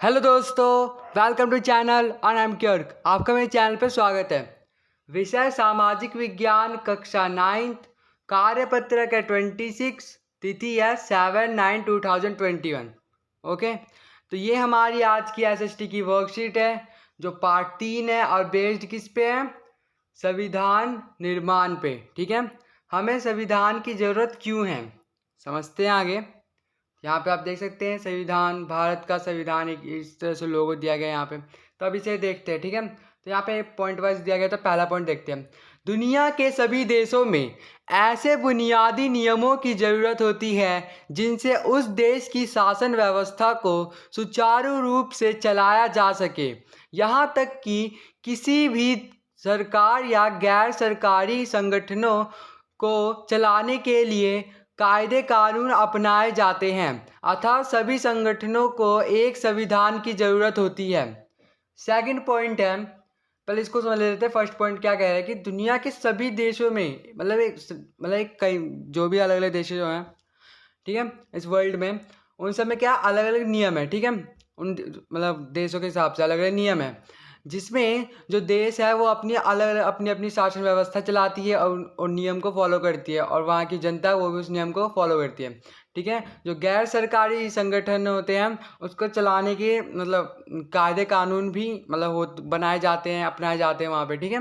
Hello दोस्तों, welcome to channel और I am क्योर्क। आपका मेरे चैनल पर स्वागत है। विषय सामाजिक विज्ञान, कक्षा 9th, कार्यपत्र का 26, तिथि है 7/9/2021। ओके, तो ये हमारी आज की एसएसटी की वर्कशीट है जो पार्ट 3 है और बेस्ड किस पे है? संविधान निर्माण पे। ठीक है, हमें संविधान की ज़रूरत क्यों है समझते हैं आगे। यहाँ पे आप देख सकते हैं संविधान, भारत का संविधान एक इस तरह से लोगो दिया गया है यहाँ पे। तो अब इसे देखते हैं। ठीक है, तो यहाँ पे पॉइंट वाइज दिया गया। तो पहला पॉइंट देखते हैं। दुनिया के सभी देशों में ऐसे बुनियादी नियमों की ज़रूरत होती है जिनसे उस देश की शासन व्यवस्था को सुचारू रूप से चलाया जा सके। यहाँ तक कि किसी भी सरकार या गैर सरकारी संगठनों को चलाने के लिए कायदे कानून अपनाए जाते हैं। अतः सभी संगठनों को एक संविधान की ज़रूरत होती है। सेकंड पॉइंट है, पहले इसको समझ लेते हैं। फर्स्ट पॉइंट क्या कह रहा है कि दुनिया के सभी देशों में मतलब कई जो भी अलग अलग देश जो हैं, ठीक है, इस वर्ल्ड में, उन सब में क्या अलग अलग नियम है। ठीक है, उन मतलब देशों के हिसाब से अलग अलग नियम है, जिसमें जो देश है वो अपनी अलग अपनी अपनी शासन व्यवस्था चलाती है और नियम को फॉलो करती है, और वहाँ की जनता वो भी उस नियम को फॉलो करती है। ठीक है, जो गैर सरकारी संगठन होते हैं उसको चलाने के मतलब कायदे कानून भी मतलब हो बनाए जाते हैं, अपनाए जाते हैं वहाँ पे। ठीक है,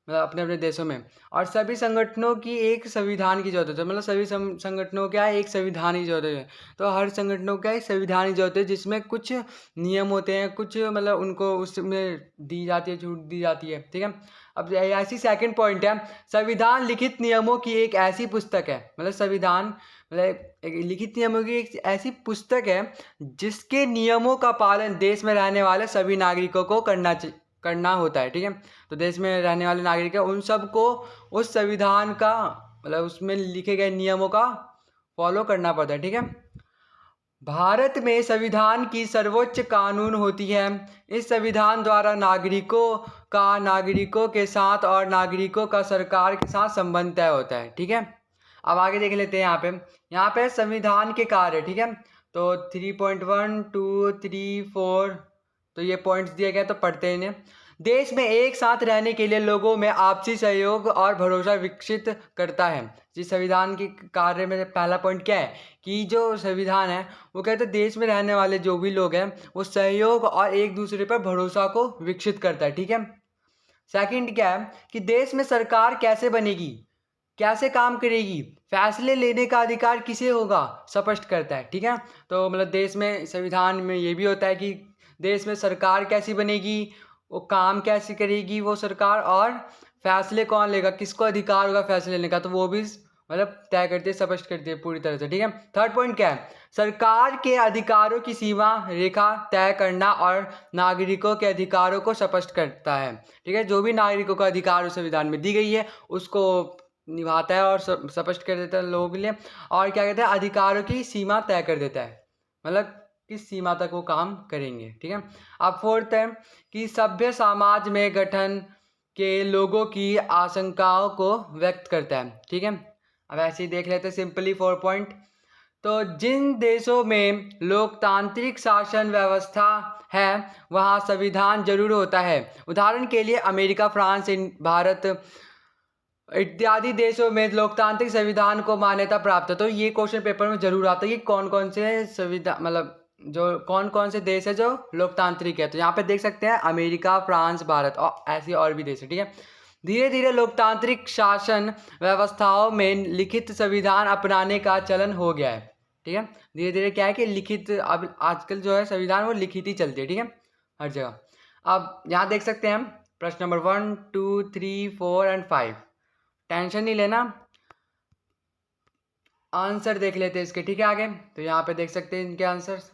मतलब अपने अपने देशों में। और सभी संगठनों की एक संविधान की जरूरत है, मतलब सभी संगठनों क्या है, एक संविधान की जरूरत है। तो हर संगठनों का एक संविधान की जरूरत है जिसमें कुछ नियम होते हैं, कुछ मतलब उनको उसमें दी जाती है, छूट दी जाती है। ठीक है, अब ऐसी सेकंड पॉइंट है, संविधान लिखित नियमों की एक ऐसी पुस्तक है। मतलब संविधान मतलब एक लिखित नियमों की एक ऐसी पुस्तक है जिसके नियमों का पालन देश में रहने वाले सभी नागरिकों को करना होता है। ठीक है, तो देश में रहने वाले नागरिक है उन सबको उस संविधान का मतलब उसमें लिखे गए नियमों का फॉलो करना पड़ता है। ठीक है, भारत में संविधान की सर्वोच्च कानून होती है। इस संविधान द्वारा नागरिकों के साथ और नागरिकों का सरकार के साथ संबंध तय होता है। ठीक है, अब आगे देख लेते हैं। यहाँ पे संविधान के कार्य। ठीक है, तो 3.1 2 3 4 तो ये पॉइंट्स दिए गए, तो पढ़ते हैं इन्हें। देश में एक साथ रहने के लिए लोगों में आपसी सहयोग और भरोसा विकसित करता है। जिस संविधान के कार्य में पहला पॉइंट क्या है कि जो संविधान है वो कहते हैं देश में रहने वाले जो भी लोग हैं वो सहयोग और एक दूसरे पर भरोसा को विकसित करता है। ठीक है, सेकंड क्या है कि देश में सरकार कैसे बनेगी, कैसे काम करेगी, फैसले लेने का अधिकार किसे होगा, स्पष्ट करता है। ठीक है, तो मतलब देश में संविधान में ये भी होता है कि देश में सरकार कैसी बनेगी, वो काम कैसे करेगी वो सरकार, और फैसले कौन लेगा, किसको अधिकार होगा फैसले लेने का, तो वो भी मतलब तय करती है, स्पष्ट करती है पूरी तरह से। ठीक है, थर्ड पॉइंट क्या है, सरकार के अधिकारों की सीमा रेखा तय करना और नागरिकों के अधिकारों को स्पष्ट करता है। ठीक है, जो भी नागरिकों का अधिकार उस संविधान में दी गई है उसको निभाता है और स्पष्ट कर देता है लोगों के लिए। और क्या कहते हैं, अधिकारों की सीमा तय कर देता है, मतलब किस सीमा तक वो काम करेंगे। ठीक है, अब फोर्थ है कि सभ्य समाज में गठन के लोगों की आशंकाओं को व्यक्त करता है। ठीक है, अब ऐसे ही देख लेते हैं सिंपली 4 पॉइंट। तो जिन देशों में लोकतांत्रिक शासन व्यवस्था है वहाँ संविधान जरूर होता है। उदाहरण के लिए अमेरिका, फ्रांस, भारत इत्यादि देशों में लोकतांत्रिक संविधान को मान्यता प्राप्त है। तो ये क्वेश्चन पेपर में जरूर आता है कि कौन कौन से संविधान मतलब जो कौन कौन से देश है जो लोकतांत्रिक है। तो यहाँ पे देख सकते हैं अमेरिका, फ्रांस, भारत और ऐसे और भी देश है। ठीक है, धीरे धीरे लोकतांत्रिक शासन व्यवस्थाओं में लिखित संविधान अपनाने का चलन हो गया है। ठीक है, धीरे धीरे क्या है कि लिखित, अब आजकल जो है संविधान वो लिखित ही चलती है। ठीक है, हर जगह। अब यहाँ देख सकते हैं हम प्रश्न नंबर 1 2 3 4 एंड 5, टेंशन नहीं लेना, आंसर देख लेते हैं इसके। ठीक है, आगे तो यहाँ पे देख सकते हैं इनके आंसर्स।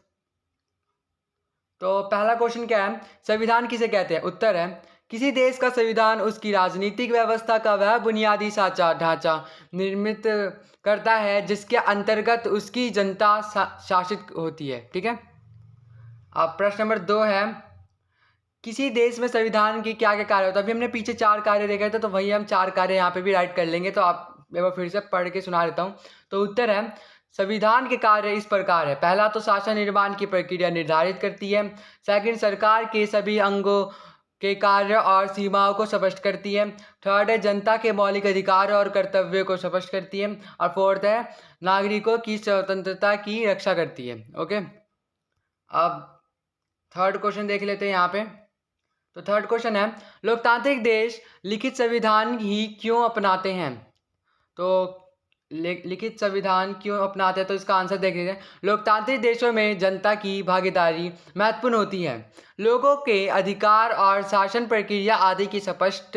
तो पहला क्वेश्चन क्या है, संविधान किसे कहते हैं? उत्तर है किसी देश का संविधान उसकी राजनीतिक व्यवस्था का वह बुनियादी ढांचा निर्मित करता है जिसके अंतर्गत उसकी जनता शासित होती है। ठीक है, अब प्रश्न नंबर 2 है किसी देश में संविधान की क्या क्या कार्य होता है। अभी हमने पीछे 4 कार्य देखे थे, तो वही हम 4 कार्य यहाँ पे भी राइट कर लेंगे। तो आप एक बार फिर से पढ़ के सुना देता हूँ। तो उत्तर है संविधान के कार्य इस प्रकार है। पहला तो शासन निर्माण की प्रक्रिया निर्धारित करती है। सेकंड, सरकार के सभी अंगों के कार्य और सीमाओं को स्पष्ट करती है। थर्ड है, जनता के मौलिक अधिकार और कर्तव्यों को स्पष्ट करती है। और फोर्थ है, नागरिकों की स्वतंत्रता की रक्षा करती है। ओके, अब थर्ड क्वेश्चन देख लेते हैं यहाँ पे। तो थर्ड क्वेश्चन है, लोकतांत्रिक देश लिखित संविधान ही क्यों अपनाते हैं? तो लिखित संविधान क्यों अपनाते हैं, तो इसका आंसर देख लीजिए। लोकतांत्रिक देशों में जनता की भागीदारी महत्वपूर्ण होती है। लोगों के अधिकार और शासन प्रक्रिया आदि की स्पष्ट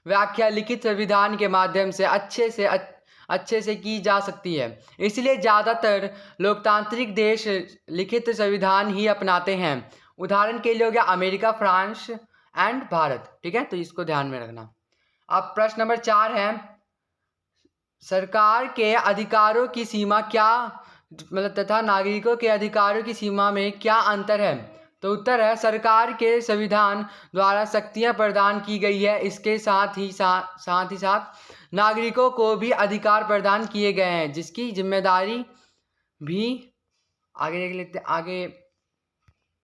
व्याख्या लिखित संविधान के माध्यम से अच्छे से की जा सकती है। इसलिए ज़्यादातर लोकतांत्रिक देश लिखित संविधान ही अपनाते हैं। उदाहरण के लिए हो गया अमेरिका, फ्रांस एंड भारत। ठीक है, तो इसको ध्यान में रखना। अब प्रश्न नंबर 4 है, सरकार के अधिकारों की सीमा क्या, मतलब तथा नागरिकों के अधिकारों की सीमा में क्या अंतर है? तो उत्तर है, सरकार के संविधान द्वारा शक्तियां प्रदान की गई है। इसके साथ ही साथ नागरिकों को भी अधिकार प्रदान किए गए हैं, जिसकी जिम्मेदारी भी आगे देख लेते आगे